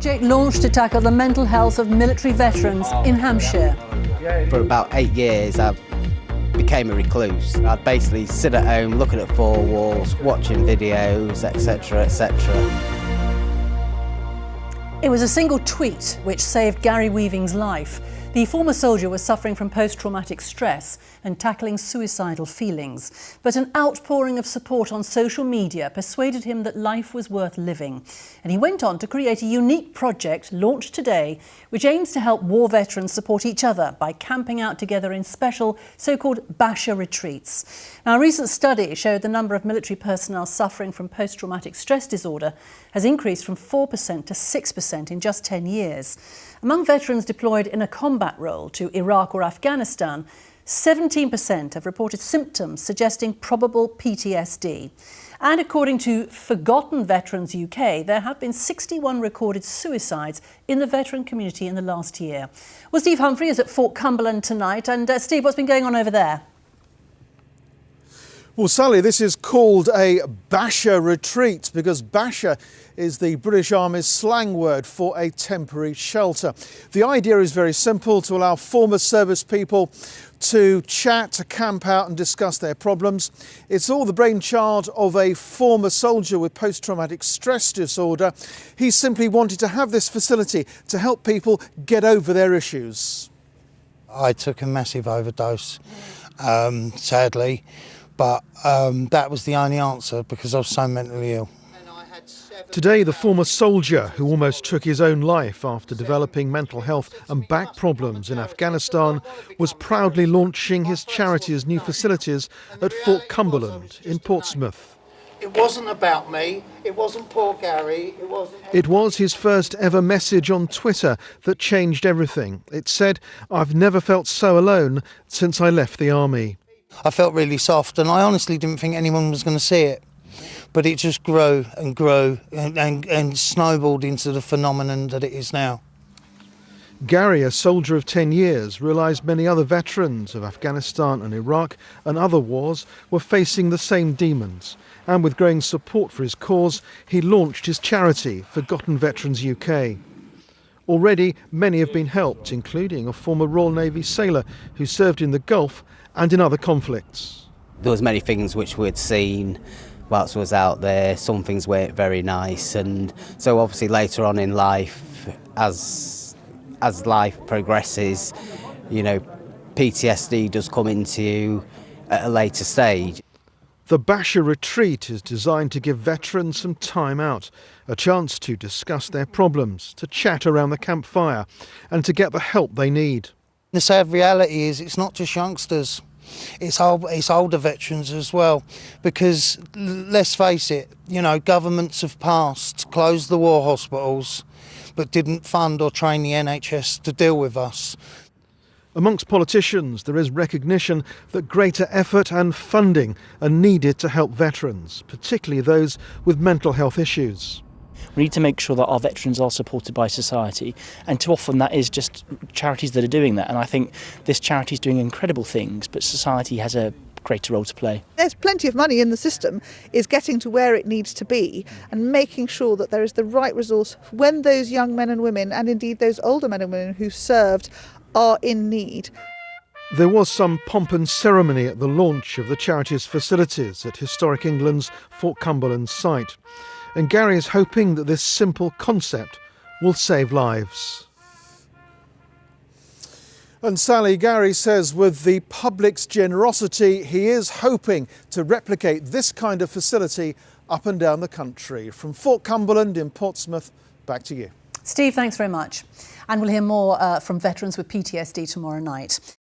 project launched to tackle the mental health of military veterans in Hampshire. For about 8 years, I became a recluse. I'd basically sit at home, looking at four walls, watching videos, etc., etc. It was a single tweet which saved Gary Weaving's life. The former soldier was suffering from post-traumatic stress and tackling suicidal feelings. But an outpouring of support on social media persuaded him that life was worth living. And he went on to create a unique project launched today, which aims to help war veterans support each other by camping out together in special so-called Basher retreats. Now, a recent study showed the number of military personnel suffering from post-traumatic stress disorder has increased from 4% to 6% in just 10 years. Among veterans deployed in a combat role to Iraq or Afghanistan, 17% have reported symptoms suggesting probable PTSD. And according to Forgotten Veterans UK, there have been 61 recorded suicides in the veteran community in the last year. Well, Steve Humphrey is at Fort Cumberland tonight. And Steve, what's been going on over there? Well, Sally, this is called a Basher retreat because Basher is the British Army's slang word for a temporary shelter. The idea is very simple: to allow former service people to chat, to camp out and discuss their problems. It's all the brainchild of a former soldier with post-traumatic stress disorder. He simply wanted to have this facility to help people get over their issues. I took a massive overdose, sadly. But that was the only answer because I was so mentally ill. Today, the former soldier who almost took his own life after developing mental health and back problems in Afghanistan was proudly launching his charity's new facilities at Fort Cumberland in Portsmouth. It wasn't about me, it wasn't poor Gary, it wasn't... It was his first ever message on Twitter that changed everything. It said, "I've never felt so alone since I left the army." I felt really soft and I honestly didn't think anyone was going to see it. But it just grew and grew and snowballed into the phenomenon that it is now. Gary, a soldier of 10 years, realised many other veterans of Afghanistan and Iraq and other wars were facing the same demons. And with growing support for his cause, he launched his charity, Forgotten Veterans UK. Already, many have been helped, including a former Royal Navy sailor who served in the Gulf and in other conflicts. There was many things which we'd seen whilst I was out there. Some things weren't very nice, and so obviously later on in life, as life progresses, you know, PTSD does come into you at a later stage. The Basher retreat is designed to give veterans some time out, a chance to discuss their problems, to chat around the campfire and to get the help they need. The sad reality is it's not just youngsters, it's older veterans as well, because let's face it, you know, governments have passed, closed the war hospitals, but didn't fund or train the NHS to deal with us. Amongst politicians, there is recognition that greater effort and funding are needed to help veterans, particularly those with mental health issues. We need to make sure that our veterans are supported by society, and too often that is just charities that are doing that. And I think this charity is doing incredible things, but society has a greater role to play. There's plenty of money in the system, is getting to where it needs to be and making sure that there is the right resource when those young men and women, and indeed those older men and women who served, are in need. There was some pomp and ceremony at the launch of the charity's facilities at historic England's Fort Cumberland site. And Gary is hoping that this simple concept will save lives. And Sally, Gary says with the public's generosity, he is hoping to replicate this kind of facility up and down the country. From Fort Cumberland in Portsmouth, back to you. Steve, thanks very much. And we'll hear more from veterans with PTSD tomorrow night.